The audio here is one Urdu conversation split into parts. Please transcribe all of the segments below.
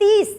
30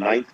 9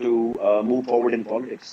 to move forward in politics.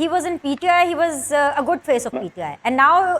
he was in PTI he was a good face of PTI and now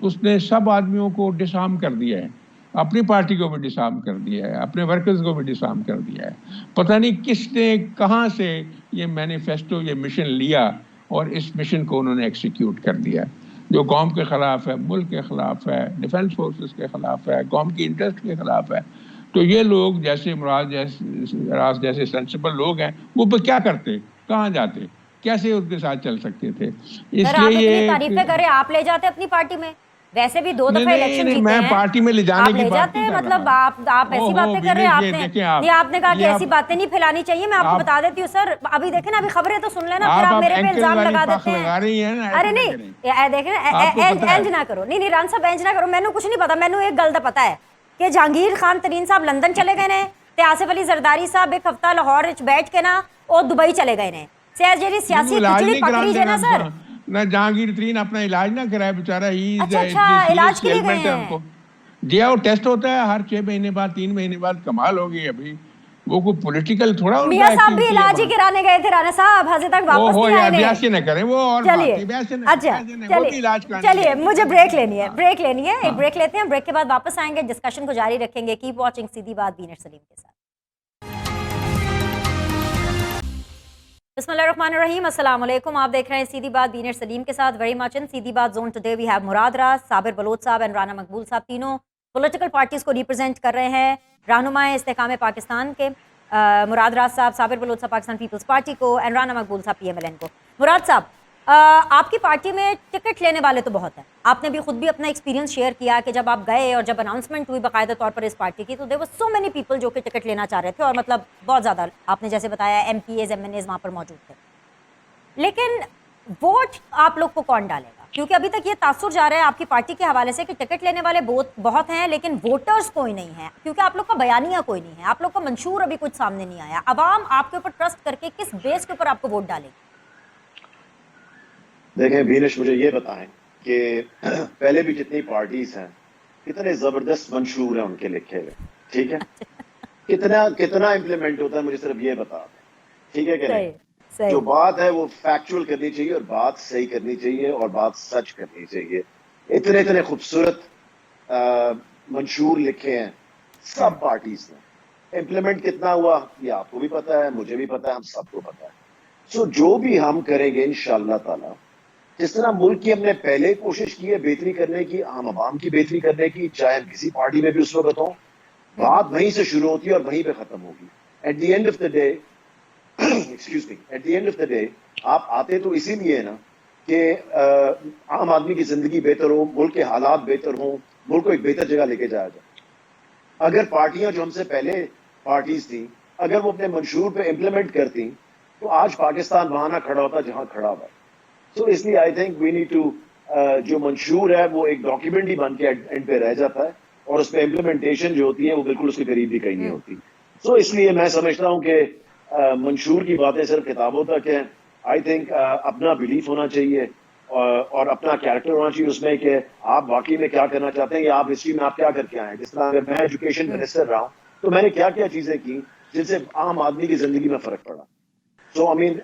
تو اس نے سب آدمیوں کو ڈسارم کر دیا ہے، اپنی پارٹی کو بھی ڈسارم کر دیا ہے، اپنے ورکرز کو بھی ڈسارم کر دیا ہے۔ پتہ نہیں کس نے کہاں سے یہ مینیفیسٹو، یہ مشن لیا اور اس مشن کو انہوں نے ایکسیکیوٹ کر دیا، جو قوم کے خلاف ہے، ملک کے خلاف ہے، ڈیفنس فورسز کے خلاف ہے، قوم کی انٹرسٹ کے خلاف ہے۔ تو یہ لوگ جیسے مراد جیسے سینسیبل لوگ ہیں، وہ کیا کرتے، کہاں جاتے، کیسے ان کے ساتھ چل سکتے تھے؟ اس سر آپ لیے اتنی یہ تعریفیں کریں، آپ لے جاتے اپنی پارٹی میں، ویسے بھی 2 دفعہ الیکشن جیتے میں ہیں، پارٹی میں لے جانے آپ کی لے بات جاتے نہیں ہیں، کر مطلب رہا۔ آپ ایسی باتیں کر رہے ہیں، آپ نے کہا کہ ایسی باتیں نہیں پھیلانی چاہیے۔ میں آپ کو بتا دیتی ہوں سر، ابھی دیکھیں نا، ابھی خبریں تو سن لینا، پھر آپ میرے پہ الزام لگا دیتے ہیں۔ ارے نہیں دیکھیں اینج نہ کرو، نہیں ران صاحب اینج نہ کرو، مینوں کچھ نہیں پتا، مینوں ایک گل دا پتا ہے کہ جہانگیر خان ترین صاحب لندن چلے گئے نے تے آصف علی زرداری صاحب ایک ہفتہ لاہور وچ بیٹھ کے نا او دبئی چلے گئے نے۔ جیڑی سیاسی کھچڑی پکڑی جے نا سر، نہ جہانگیر ترین اپنا علاج نہ کرائے بیچارہ، اچھا علاج کے لیے گئے ہیں؟ جی وہ ٹیسٹ ہوتا ہے ہر 6 مہینے بعد، 3 مہینے بعد۔ کمال ہوگی ابھی، وہ کوئی پولیٹیکل تھوڑا ان کا میاں صاحب بھی علاج ہی کرانے گئے تھے رانا صاحب، حضرت تک واپس نہیں آئے نے۔ بیاسی نہ کریں وہ، اور چلیے مجھے بریک لینی ہے، ایک بریک لیتے ہیں، بریک کے بعد واپس آئیں گے، ڈسکشن کو جاری رکھیں گے۔ کیپ واچنگ سیدھی بات بینر سلیم کے ساتھ۔ بسم اللہ الرحمن الرحیم، السلام علیکم، آپ دیکھ رہے ہیں سیدھی بات بینر سلیم کے ساتھ۔ ویری مچ ان سیدھی بات زون ٹوڈے وی ہیو مراد راز، صابر بلوچ صاحب اینڈ رانا مقبول صاحب، تینوں پولیٹیکل پارٹیز کو ریپرزینٹ کر رہے ہیں۔ رہنمائے استحکام پاکستان کے مراد راز صاحب، صابر بلوچ صاحب پاکستان پیپلز پارٹی کو، اینڈ رانا مقبول صاحب PMLN کو۔ مراد صاحب، آپ کی پارٹی میں ٹکٹ لینے والے تو بہت ہیں، آپ نے بھی خود بھی اپنا ایکسپیرینس شیئر کیا کہ جب آپ گئے اور جب اناؤنسمنٹ ہوئی باقاعدہ طور پر اس پارٹی کی، تو there was so many people جو کہ ٹکٹ لینا چاہ رہے تھے، اور مطلب بہت زیادہ آپ نے جیسے بتایا MPAs MNAs وہاں پر موجود تھے۔ لیکن ووٹ آپ لوگ کو کون ڈالے گا؟ کیونکہ ابھی تک یہ تاثر جا رہا ہے آپ کی پارٹی کے حوالے سے کہ ٹکٹ لینے والے بہت ہیں لیکن ووٹرز کوئی نہیں ہے، کیونکہ آپ لوگ کا بیانیہ کوئی نہیں ہے، آپ لوگ کا منشور ابھی کچھ سامنے نہیں آیا۔ عوام آپ کے اوپر ٹرسٹ کر کے کس بیس کے اوپر آپ کو ووٹ ڈالے گی؟ دیکھیں بینش، مجھے یہ بتائیں کہ پہلے بھی جتنی پارٹیز ہیں کتنے زبردست منشور ہیں ان کے لکھے ہوئے، ٹھیک ہے؟ کتنا امپلیمنٹ ہوتا ہے مجھے صرف یہ بتا دیں، ٹھیک ہے کہ نہیں؟ جو بات ہے وہ فیکچول کرنی چاہیے، اور بات صحیح کرنی چاہیے، اور بات سچ کرنی چاہیے۔ اتنے خوبصورت منشور لکھے ہیں سب پارٹیز نے، امپلیمنٹ کتنا ہوا یہ آپ کو بھی پتا ہے، مجھے بھی پتا ہے، ہم سب کو پتا ہے۔ سو جو بھی ہم کریں گے انشاءاللہ تعالی، جس طرح ملک کی ہم نے پہلے کوشش کی ہے بہتری کرنے کی، عام عوام کی بہتری کرنے کی، چاہے ہم کسی پارٹی میں بھی اس وقت ہوں، بات وہیں سے شروع ہوتی ہے اور وہیں پہ ختم ہوگی۔ At the end of the day, excuse me, at the end of the day آپ آتے تو اسی لیے نا کہ عام آدمی کی زندگی بہتر ہو، ملک کے حالات بہتر ہوں، ملک کو ایک بہتر جگہ لے کے جایا جائے۔ اگر پارٹیاں جو ہم سے پہلے پارٹیز تھیں اگر وہ اپنے منشور پہ امپلیمنٹ کرتی تو آج پاکستان وہاں نہ کھڑا ہوتا جہاں کھڑا ہوا۔ سو اس لیے I think we need to, جو منشور ہے وہ ایک ڈاکیومنٹ ہی بن کے اینڈ پہ رہ جاتا ہے، اور اس پہ امپلیمنٹیشن جو ہوتی ہے وہ بالکل اس کے قریب بھی کہیں نہیں ہوتی۔ سو اس لیے میں سمجھتا ہوں کہ منشور کی باتیں صرف کتابوں تک ہیں۔ آئی تھنک اپنا بلیف ہونا چاہیے اور اپنا کیریکٹر ہونا چاہیے اس میں کہ آپ واقعی میں کیا کرنا چاہتے ہیں، یا آپ ہسٹری میں آپ کیا کر کے آئے ہیں۔ جس طرح اگر میں ایجوکیشن منسٹر رہا ہوں تو میں نے کیا کیا چیزیں کی جن سے عام آدمی کی زندگی میں فرق پڑا۔ سو آئی مین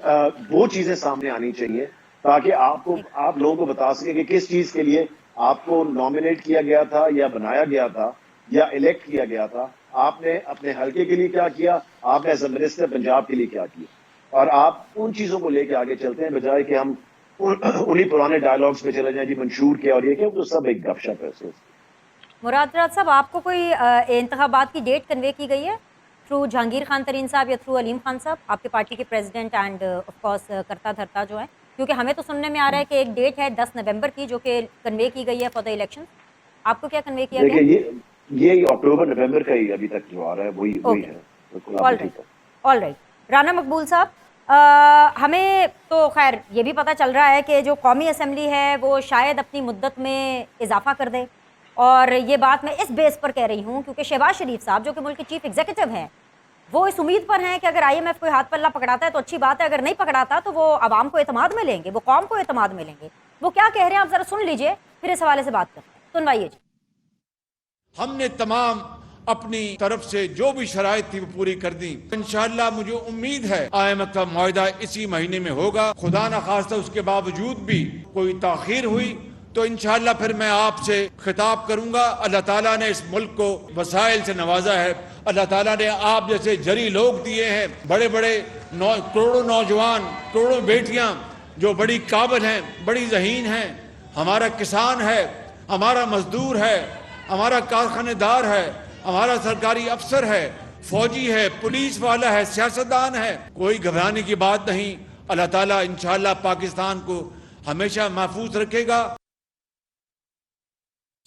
وہ چیزیں سامنے آنی چاہیے تاکہ آپ لوگوں کو بتا سکیں کہ کس چیز کے لیے آپ کو نامنیٹ کیا گیا تھا یا بنایا گیا تھا یا الیکٹ کیا گیا تھا، آپ نے اپنے حلقے کے لیے کیا کیا، آپ نے ایز اے منسٹر پنجاب کے لیے کیا کیا، اور آپ ان چیزوں کو لے کے آگے چلتے ہیں بجائے کہ ہم انہی پرانے ڈائلاگس پہ چلے جائیں، جی منشور کیا اور یہ کیا، تو سب ایک گپ شپ ہے۔ مراد راز صاحب، آپ کو کوئی انتخابات کی ڈیٹ کنوے کی گئی ہے تھرو جہانگیر خان ترین صاحب یا تھرو علیم خان صاحب، آپ کی پارٹی کے پریزیڈنٹ اینڈ آف کورس کرتا دھرتا جو ہے؟ کیونکہ ہمیں تو سننے میں آ رہا ہے کہ ایک ڈیٹ ہے 10 نومبر کی جو کہ کنوے کی گئی ہے فار دا الیکشن، آپ کو کیا کنوے کیا گیا؟ دیکھیں یہ اکتوبر نومبر کا ہی ابھی تک جو آ رہا ہے وہی ہے۔ آل رائٹ، رانا مقبول صاحب، ہمیں تو خیر یہ بھی پتہ چل رہا ہے کہ جو قومی اسمبلی ہے وہ شاید اپنی مدت میں اضافہ کر دے، اور یہ بات میں اس بیس پر کہہ رہی ہوں کیونکہ شہباز شریف صاحب جو کہ ملک کے چیف ایگزیکٹو ہیں وہ اس امید پر ہیں کہ اگر IMF کوئی ہاتھ پلہ پکڑاتا ہے تو اچھی بات ہے، اگر نہیں پکڑاتا تو وہ عوام کو اعتماد میں لیں گے، وہ قوم کو اعتماد میں لیں گے۔ وہ کیا کہہ رہے ہیں آپ ذرا سن لیجئے، پھر اس حوالے سے بات کرتے ہیں، سنوائیے جی۔ ہم نے تمام اپنی طرف سے جو بھی شرائط تھی وہ پوری کر دی۔ انشاءاللہ مجھے امید ہے IMF کا معاہدہ اسی مہینے میں ہوگا۔ خدا نخواستہ اس کے باوجود بھی کوئی تاخیر ہوئی تو انشاءاللہ پھر میں آپ سے خطاب کروں گا. اللہ تعالیٰ نے اس ملک کو وسائل سے نوازا ہے. اللہ تعالیٰ نے آپ جیسے جری لوگ دیے ہیں, بڑے بڑے کروڑوں نوجوان, کروڑوں بیٹیاں جو بڑی قابل ہیں, بڑی ذہین ہیں. ہمارا کسان ہے, ہمارا مزدور ہے, ہمارا کارخانے دار ہے, ہمارا سرکاری افسر ہے, فوجی ہے, پولیس والا ہے, سیاستدان ہے. کوئی گھبرانے کی بات نہیں. اللہ تعالیٰ انشاءاللہ پاکستان کو ہمیشہ محفوظ رکھے گا.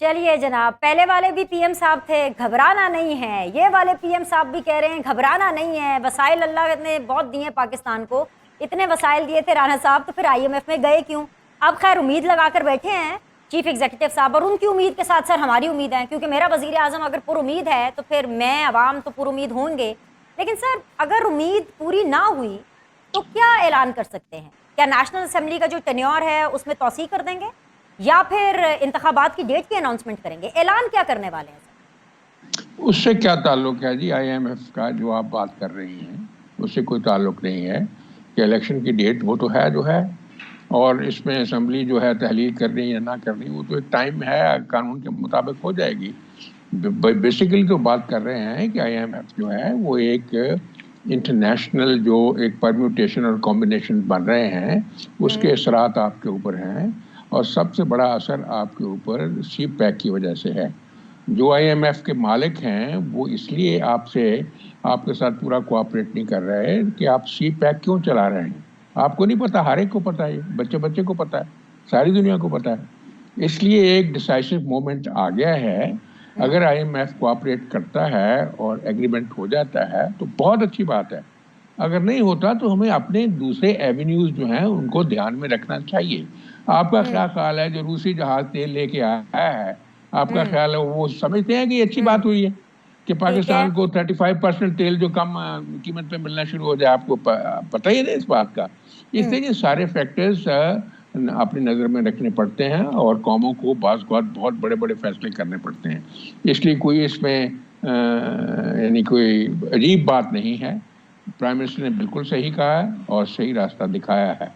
چلیے جناب, پہلے والے بھی پی ایم صاحب تھے, گھبرانا نہیں ہے. یہ والے پی ایم صاحب بھی کہہ رہے ہیں گھبرانا نہیں ہے, وسائل اللہ نے بہت دیے پاکستان کو. اتنے وسائل دیے تھے رانا صاحب, تو پھر آئی ایم ایف میں گئے کیوں؟ اب خیر امید لگا کر بیٹھے ہیں چیف ایگزیکٹو صاحب, اور ان کی امید کے ساتھ سر ہماری امید ہے, کیونکہ میرا وزیر اعظم اگر پر امید ہے تو پھر میں, عوام تو پر امید ہوں گے. لیکن سر اگر امید پوری نہ ہوئی تو کیا اعلان کر سکتے ہیں؟ کیا نیشنل اسمبلی کا جو ٹینیور ہے اس میں توسیع کر دیں گے, یا پھر انتخابات کی ڈیٹ کی اناؤنسمنٹ کریں گے؟ اعلان کیا کرنے والے ہیں سر؟ اس سے کیا تعلق ہے جی؟ آئی ایم ایف کا جو آپ بات کر رہی ہیں اس سے کوئی تعلق نہیں ہے کہ الیکشن کی ڈیٹ وہ تو ہے جو ہے, اور اس میں اسمبلی جو ہے تحلیل کرنی یا نہ کرنی وہ تو ایک ٹائم ہے, قانون کے مطابق ہو جائے گی. بیسیکلی جو بات کر رہے ہیں کہ آئی ایم ایف جو ہے وہ ایک انٹرنیشنل جو ایک پرمیوٹیشن اور کمبینیشن بن رہے ہیں اس کے اثرات آپ کے اوپر ہیں, اور سب سے بڑا اثر آپ کے اوپر سی پیک کی وجہ سے ہے. جو آئی ایم ایف کے مالک ہیں وہ اس لیے آپ کے ساتھ پورا کوآپریٹ نہیں کر رہے کہ آپ سی پیک کیوں چلا رہے ہیں. آپ کو نہیں پتا, ہر ایک کو پتا ہے, بچے کو پتا ہے, ساری دنیا کو پتا ہے. اس لیے ایک ڈیسائسو مومنٹ آ گیا ہے. اگر آئی ایم ایف کوآپریٹ کرتا ہے اور ایگریمنٹ ہو جاتا ہے تو بہت اچھی بات ہے. اگر نہیں ہوتا تو ہمیں اپنے دوسرے ایونیوز جو ہیں ان کو دھیان میں رکھنا چاہیے. آپ کا کیا خیال ہے جو روسی جہاز تیل لے کے آیا ہے, آپ کا خیال ہے وہ سمجھتے ہیں کہ یہ اچھی بات ہوئی ہے کہ پاکستان کو 35% تیل جو کم قیمت پہ ملنا شروع ہو جائے؟ آپ کو پتہ ہی نہیں اس بات کا. اس لیے یہ سارے فیکٹرز اپنی نظر میں رکھنے پڑتے ہیں اور قوموں کو بعض اوقات بہت بڑے بڑے فیصلے کرنے پڑتے ہیں. اس لیے کوئی اس میں یعنی کوئی عجیب بات نہیں ہے. پرائم منسٹر نے بالکل صحیح کہا ہے اور صحیح راستہ دکھایا ہے.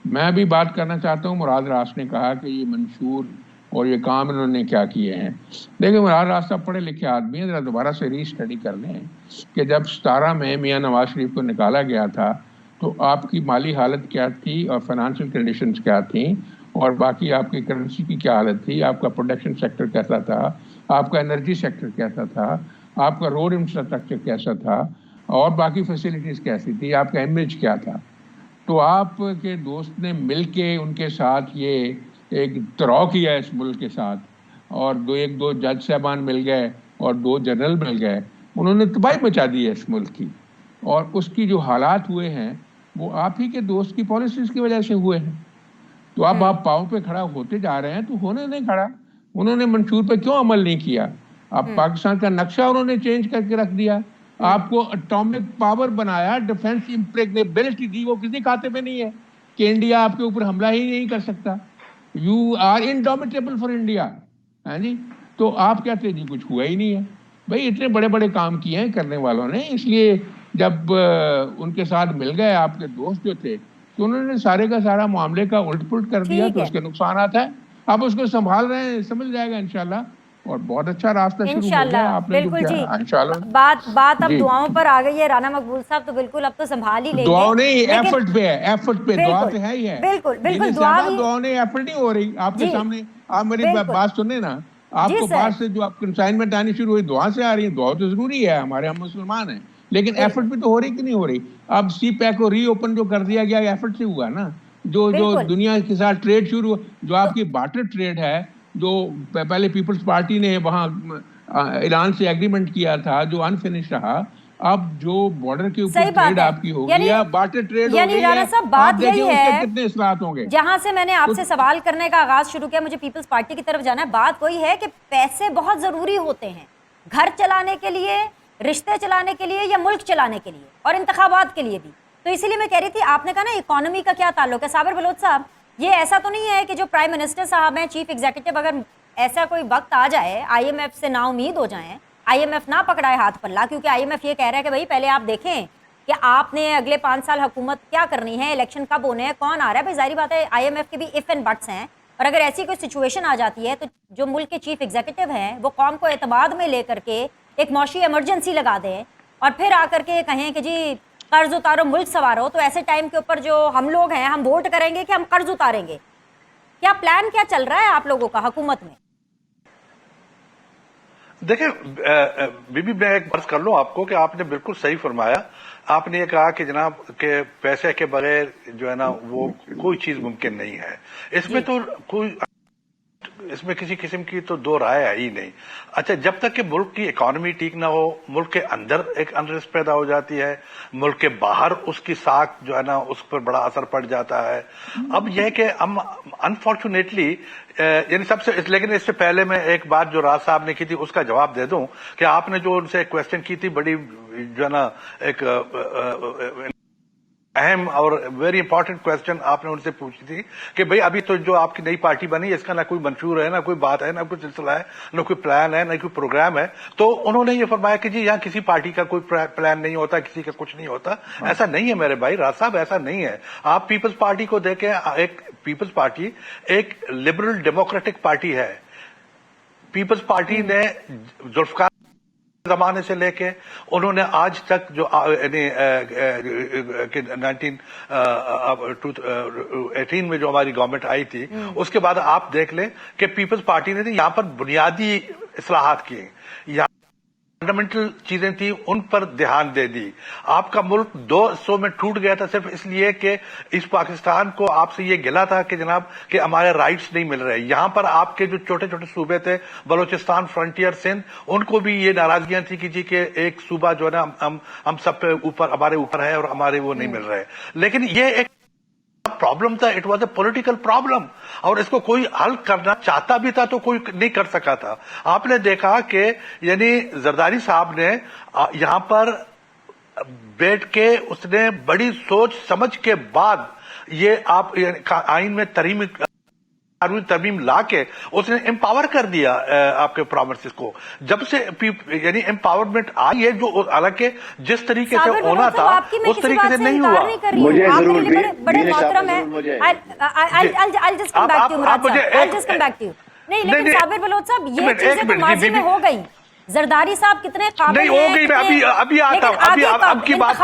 میں بھی بات کرنا چاہتا ہوں, مراد راس نے کہا کہ یہ منشور اور یہ کام انہوں نے کیا کیے ہیں. دیکھیں مراد راس صاحب پڑھے لکھے آدمی ہیں, ذرا دوبارہ سے ری اسٹڈی کر لیں کہ جب 17 میں میاں نواز شریف کو نکالا گیا تھا تو آپ کی مالی حالت کیا تھی اور فائنانشیل کنڈیشنز کیا تھیں, اور باقی آپ کی کرنسی کی کیا حالت تھی, آپ کا پروڈکشن سیکٹر کیسا تھا, آپ کا انرجی سیکٹر کیسا تھا, آپ کا روڈ انفراسٹرکچر کیسا تھا, اور باقی فیسلٹیز کیسی تھی, آپ کا امیج کیا تھا. تو آپ کے دوست نے مل کے ان کے ساتھ یہ ایک طرح کیا اس ملک کے ساتھ, اور دو جج صاحبان مل گئے اور 2 جنرل مل گئے, انہوں نے تباہی مچا دی ہے اس ملک کی. اور اس کی جو حالات ہوئے ہیں وہ آپ ہی کے دوست کی پالیسیز کی وجہ سے ہوئے ہیں. تو اب آپ پاؤں پہ کھڑا ہوتے جا رہے ہیں, تو ہونے نہیں کھڑا. انہوں نے منشور پہ کیوں عمل نہیں کیا؟ اب پاکستان کا نقشہ انہوں نے چینج کر کے رکھ دیا. آپ کو اٹامک پاور بنایا, ڈیفنس امپریگنیبلٹی دی, وہ کسی کھاتے پہ نہیں ہے کہ انڈیا آپ کے اوپر حملہ ہی نہیں کر سکتا. You are indomitable for India. ہاں جی, تو آپ کہتے جی کچھ ہوا ہی نہیں ہے. بھائی اتنے بڑے بڑے کام کیے ہیں کرنے والوں نے. اس لیے جب ان کے ساتھ مل گئے آپ کے دوست جو تھے تو انہوں نے سارے کا سارا معاملے کا الٹ پلٹ کر دیا, تو اس کے نقصانات ہیں. آپ اس کو سنبھال رہے ہیں, سمجھ جائے گا انشاءاللہ, اور بہت اچھا راستہ شروع ہو گیا. آپ نے بالکل جی, انشاءاللہ بات اب دعاؤں پر آ گئی ہے رانا مقبول صاحب, تو بالکل اب تو سنبھال ہی لیں گے. دعاؤں نہیں, ایفرٹ پہ ہے, ایفرٹ پہ. دعا تو ہے ہی ہے, بالکل دعاؤں نہیں, ایفرٹ نہیں ہو رہی. آپ کے سامنے آپ میری بات سنیں نا, آپ کو بات سے جو آپ کنسائنمنٹ آنی شروع ہوئی دعا سے آ رہی ہے. دعا تو ضروری ہے, ہمارے ہم مسلمان ہیں, لیکن ایفرٹ بھی تو ہو رہی کہ نہیں ہو رہی؟ اب سی پیک کو ری اوپن جو کر دیا گیا ایفرٹ سے ہوا نا. جو دنیا کے ساتھ ٹریڈ شروع, جو آپ کی بارٹر ٹریڈ ہے, جو پہلے پیپلز پارٹی نے وہاں ایران سے ایگریمنٹ کیا تھا جو انفنش رہا, اب جو بارڈر کے اوپر ٹریڈ آپ کی ہو گئی ہے, بارٹر ٹریڈ ہو گئی ہے. بات یہی ہے کتنے اثرات ہوں گے. جہاں سے میں نے آپ سے سوال کرنے کا آغاز شروع کیا, مجھے پیپلز پارٹی کی طرف جانا ہے. بات وہی ہے کہ پیسے بہت ضروری ہوتے ہیں گھر چلانے کے لیے, رشتے چلانے کے لیے, یا ملک چلانے کے لیے, اور انتخابات کے لیے بھی. تو اسی لیے میں کہہ رہی تھی, آپ نے کہا نا اکانومی کا کیا تعلق ہے. صابر بلوچ صاحب, یہ ایسا تو نہیں ہے کہ جو پرائم منسٹر صاحب ہیں, چیف ایگزیکٹو, اگر ایسا کوئی وقت آ جائے آئی ایم ایف سے نا امید ہو جائیں, آئی ایم ایف نہ پکڑائے ہاتھ پلہ, کیونکہ آئی ایم ایف یہ کہہ رہا ہے کہ بھائی پہلے آپ دیکھیں کہ آپ نے اگلے 5 سال حکومت کیا کرنی ہے, الیکشن کب ہونے ہیں, کون آ رہا ہے. بھائی ظاہری بات ہے آئی ایم ایف کے بھی اف اینڈ بٹس ہیں, اور اگر ایسی کوئی سچویشن آ جاتی ہے تو جو ملک کے چیف ایگزیکٹو ہیں وہ قوم کو اعتماد میں لے کر کے ایک معاشی ایمرجنسی لگا دیں اور پھر آ کر کے کہیں کہ جی قرض اتارو ملک سنوارو، تو ایسے ٹائم کے اوپر جو ہم لوگ ہیں ہم ووٹ کریں گے کہ ہم قرض اتاریں گے. کیا پلان کیا چل رہا ہے آپ لوگوں کا حکومت میں؟ دیکھیں بی بی، میں ایک عرض کر لوں آپ کو کہ آپ نے بالکل صحیح فرمایا. آپ نے یہ کہا کہ جناب کہ پیسے کے بغیر جو ہے نا وہ کوئی چیز ممکن نہیں ہے. اس میں تو اس میں کسی قسم کی تو دو رائے ہے ہی نہیں. اچھا، جب تک کہ ملک کی اکانومی ٹھیک نہ ہو، ملک کے اندر ایک انریسٹ پیدا ہو جاتی ہے، ملک کے باہر اس کی ساکھ جو ہے نا اس پر بڑا اثر پڑ جاتا ہے. اب یہ کہ ہم انفارچونیٹلی یعنی لیکن اس سے پہلے میں ایک بات جو راز صاحب نے کی تھی اس کا جواب دے دوں کہ آپ نے جو ان سے کوشچن کی تھی، بڑی جو ہے نا ایک اہم اور ویری امپورٹنٹ کوشچن آپ نے ان سے پوچھی تھی کہ بھئی ابھی تو جو آپ کی نئی پارٹی بنی اس کا نہ کوئی منشور ہے، نہ کوئی بات ہے، نہ کوئی سلسلہ ہے، نہ کوئی پلان ہے، نہ کوئی پروگرام ہے. تو انہوں نے یہ فرمایا کہ جی یہاں کسی پارٹی کا کوئی پلان نہیں ہوتا، کسی کا کچھ نہیں ہوتا. ایسا نہیں ہے میرے بھائی راز صاحب، ایسا نہیں ہے. آپ پیپلز پارٹی کو دیکھیں، ایک پیپلز پارٹی ایک لبرل ڈیموکریٹک پارٹی ہے. پیپلز پارٹی نے ذوالفقار زمانے سے لے کے انہوں نے آج تک جو 1918 میں جو ہماری گورنمنٹ آئی تھی اس کے بعد آپ دیکھ لیں کہ پیپلز پارٹی نے یہاں پر بنیادی اصلاحات کی، یہاں فنڈامنٹل چیزیں تھیں ان پر دھیان دے دی. آپ کا ملک 2 حصوں میں ٹوٹ گیا تھا صرف اس لیے کہ اس پاکستان کو آپ سے یہ گلا تھا کہ جناب کہ ہمارے رائٹس نہیں مل رہے. یہاں پر آپ کے جو چھوٹے چھوٹے صوبے تھے، بلوچستان، فرنٹیئر، سندھ، ان کو بھی یہ ناراضگیاں تھیں کہ جی کہ ایک صوبہ جو ہے نا ہم سب پہ اوپر، ہمارے اوپر ہے اور ہمارے وہ نہیں مل رہے. لیکن یہ ایک پرابلم تھا، it was a political problem, اور اس کو کوئی حل کرنا چاہتا بھی تھا تو کوئی نہیں کر سکا تھا. آپ نے دیکھا کہ یعنی زرداری صاحب نے یہاں پر بیٹھ کے اس نے بڑی سوچ سمجھ کے بعد یہ آپ آئین میں ترمیم لا کے اس نے امپاور کر دیا آپ کے پروونسز کو. جب سے یعنی امپاورمنٹ آئی ہے، جو حالانکہ جس طریقے سے ہونا تھا اس طریقے سے نہیں ہوا. مجھے ضرور بڑے محترم ہیں، نہیں لیکن صابر بلوچ صاحب یہ چیزیں تو ماضی میں ہو گئی. زرداری صاحب کتنے قابل نہیں ہو گئی. میں ابھی آتا ہوں، اب کی بات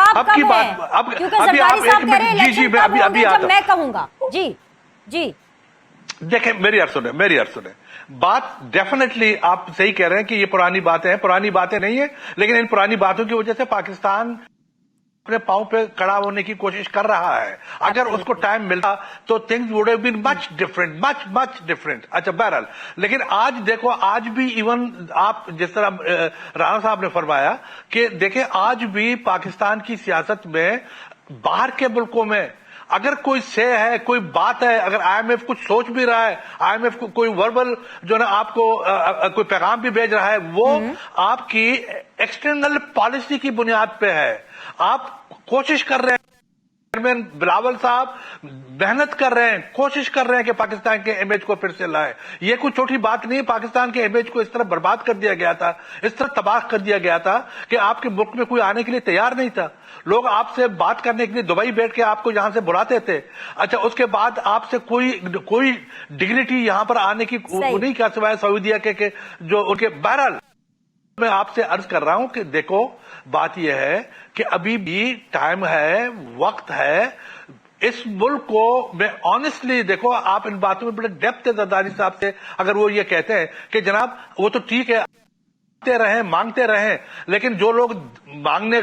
کیونکہ زرداری صاحب کہہ رہے ہیں الیکشن کب ہوں گے جب میں کہوں گا. جی دیکھیں میری عرض سنیں. بات ڈیفینیٹلی آپ صحیح کہہ رہے ہیں کہ یہ پرانی باتیں نہیں ہیں، لیکن ان پرانی باتوں کی وجہ سے پاکستان اپنے پاؤں پہ کڑا ہونے کی کوشش کر رہا ہے. اگر اس کو ٹائم ملتا تو things would have been much different. اچھا بہرحال، لیکن آج دیکھو، آج بھی ایون آپ جس طرح رانا صاحب نے فرمایا کہ دیکھیں آج بھی پاکستان کی سیاست میں باہر کے ملکوں میں اگر کوئی سے ہے، کوئی بات ہے، اگر آئی ایم ایف کچھ سوچ بھی رہا ہے، آئی ایم ایف کوئی وربل جو نا آپ کو کوئی پیغام بھی بھیج رہا ہے، وہ آپ کی ایکسٹرنل پالیسی کی بنیاد پہ ہے. آپ کوشش کر رہے ہیں، چیئرمین بلاول صاحب محنت کر رہے ہیں، کوشش کر رہے ہیں کہ پاکستان کے امیج کو پھر سے لائیں. یہ کوئی چھوٹی بات نہیں. پاکستان کے امیج کو اس طرح برباد کر دیا گیا تھا، اس طرح تباہ کر دیا گیا تھا کہ آپ کے ملک میں کوئی آنے کے لیے تیار نہیں تھا. لوگ آپ سے بات کرنے کے لیے دبئی بیٹھ کے آپ کو یہاں سے بلاتے تھے. اچھا، اس کے بعد آپ سے کوئی ڈگنیٹی یہاں پر آنے کی نہیں کیا سوائے سعودیہ کے جو ان کے. بہرحال میں آپ سے عرض کر رہا ہوں کہ دیکھو بات یہ ہے کہ ابھی بھی ٹائم ہے، وقت ہے. اس ملک کو میں آنےسٹلی دیکھو، آپ ان باتوں میں بڑے ڈیپتھ ہے زرداری صاحب سے. اگر وہ یہ کہتے ہیں کہ جناب وہ تو ٹھیک ہے مانگتے رہیں، لیکن جو لوگ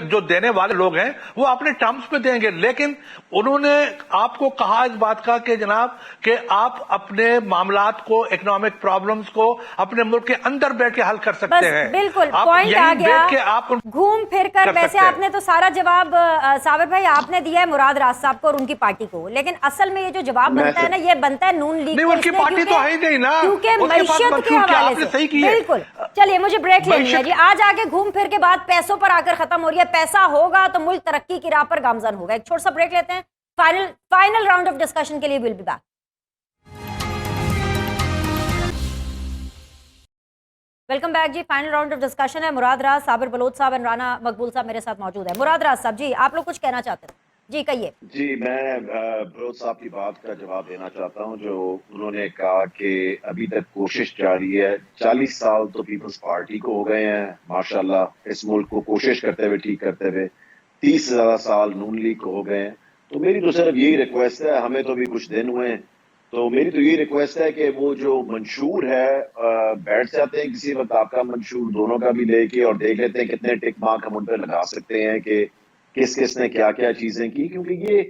جو دینے والے لوگ ہیں وہ اپنے ٹرمز پہ دیں گے. لیکن انہوں نے آپ کو کہا اس بات کا کہ جناب کہ آپ اپنے معاملات کو، اکنامک پرابلمز کو اپنے ملک کے اندر بیٹھ کے حل کر سکتے ہیں. بالکل پوائنٹ آ گیا. گھوم پھر کر ویسے آپ نے تو سارا جواب صابر بھائی آپ نے دیا ہے مراد راز صاحب کو اور ان کی پارٹی کو، لیکن اصل میں یہ جو جواب بنتا ہے نا، یہ بنتا ہے نون لیگ ان کی پارٹی تو ہے ہی نہیں نا، کیونکہ معیشت کے حوالے سے. بالکل. چلیے مجھے بریک لینی ہے جی. آج آگے گھوم پھر کے بعد پیسوں پر آ کر ختم ہو رہی ہے. پیسہ ہوگا تو ملک ترقی کی راہ پر گامزن ہوگا. ایک چھوٹا سا بریک لیتے ہیں. فائنل راؤنڈ آف ڈسکشن کے لیے will be back. Welcome back جی. فائنل راؤنڈ آف ڈسکشن ہے. مراد راز، صابر بلوچ صاحب اور رانا مقبول صاحب میرے ساتھ موجود ہے. مراد راز صاحب جی، آپ لوگ کچھ کہنا چاہتے ہیں؟ جی کہیے. جی میں بلوچ صاحب کی بات کا جواب دینا چاہتا ہوں جو انہوں نے کہا کہ ابھی تک کوشش جاری ہے. 40 سال تو پیپلز پارٹی کو ہو گئے ہیں ماشاءاللہ اس ملک کو کوشش کرتے ہوئے ٹھیک کرتے ہوئے. 30 سے زیادہ سال نون لیگ کو ہو گئے ہیں. تو میری تو صرف یہی ریکویسٹ ہے, ہمیں تو ابھی کچھ دن ہوئے ہیں, تو میری تو یہی ریکویسٹ ہے کہ وہ جو منشور ہے بیٹھ جاتے ہیں کسی وقت آپ کا منشور دونوں کا بھی لے کے اور دیکھ لیتے ہیں کتنے ٹک مارک ہم ان پہ لگا سکتے ہیں کہ کس کس نے کیا کیا چیزیں کی. کیونکہ یہ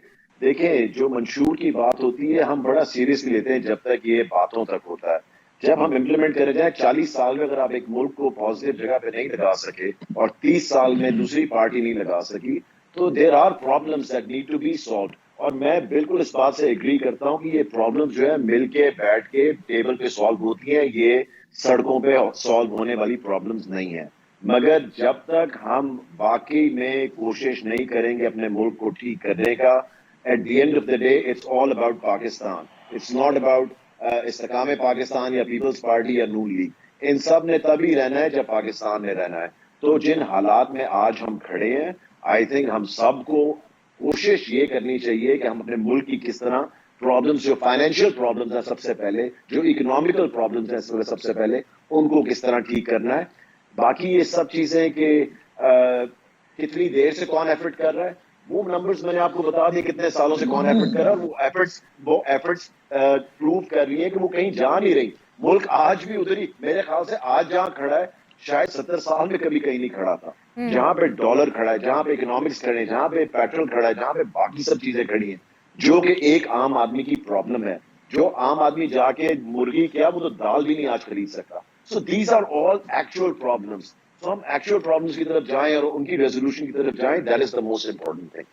دیکھیں جو منشور کی بات ہوتی ہے ہم بڑا سیریسلی لیتے ہیں جب تک یہ باتوں تک ہوتا ہے. جب ہم امپلیمنٹ کرے جائیں 40 سال میں اگر آپ ایک ملک کو پازیٹیو جگہ پہ نہیں لگا سکے اور 30 سال میں دوسری پارٹی نہیں لگا سکی تو there are problems that need to be solved. اور میں بالکل اس بات سے ایگری کرتا ہوں کہ یہ پرابلم جو ہے مل کے بیٹھ کے ٹیبل پہ سالو ہوتی ہیں, یہ سڑکوں پہ سالو ہونے والی پرابلمز نہیں ہیں. مگر جب تک ہم واقعی میں کوشش نہیں کریں گے اپنے ملک کو ٹھیک کرنے کا, at the end of the day it's all about Pakistan, it's not about استحکام پاکستان یا پیپلز پارٹی یا نون لیگ. ان سب نے تبھی رہنا ہے جب پاکستان نے رہنا ہے. تو جن حالات میں آج ہم کھڑے ہیں آئی تھنک ہم سب کو کوشش یہ کرنی چاہیے کہ ہم اپنے ملک کی کس طرح پرابلمز جو فائنینشیل پرابلمز ہیں سب سے پہلے, جو اکنامیکل پرابلمز ہیں سب سے پہلے, ان کو کس طرح ٹھیک کرنا ہے. باقی یہ سب چیزیں کہ کتنی دیر سے کون ایفرٹ کر رہا ہے وہ نمبرز میں نے آپ کو بتا دیا کتنے سالوں سے کون ایفرٹ کر رہا ہے. وہ ایفرٹس پروو کر رہی ہیں کہ وہ کہیں جا نہیں رہی. ملک آج بھی ادھر ہی میرے خیال سے آج جہاں کھڑا ہے شاید 70 سال میں کبھی کہیں نہیں کھڑا تھا. جہاں پہ ڈالر کھڑا ہے, جہاں پہ اکنامکس کھڑے ہیں, جہاں پہ پیٹرول کھڑا ہے, جہاں پہ باقی سب چیزیں کھڑی ہیں جو کہ ایک عام آدمی کی پرابلم ہے. جو عام آدمی جا کے مرغی کیا وہ تو دال بھی نہیں آج خرید سکتا. So these are all actual problems. تو ہم ایکچوئل پرابلمس کی طرف جائیں اور ان کی ریزولوشن کی طرف جائیں. That is the most important thing.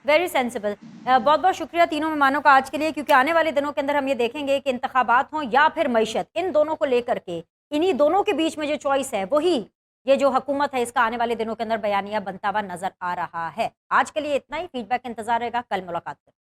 Very sensible. بہت بہت شکریہ تینوں مہمانوں کا آج کے لیے, کیونکہ آنے والے دنوں کے اندر ہم یہ دیکھیں گے کہ انتخابات ہوں یا پھر معیشت, ان دونوں کو لے کر کے انہی دونوں کے بیچ میں جو چوائس ہے وہی یہ جو حکومت ہے اس کا آنے والے دنوں کے اندر بیانیہ بنتا ہوا نظر آ رہا ہے. آج کے لیے اتنا ہی. فیڈ بیک کا انتظار رہے گا. کل ملاقات کریں.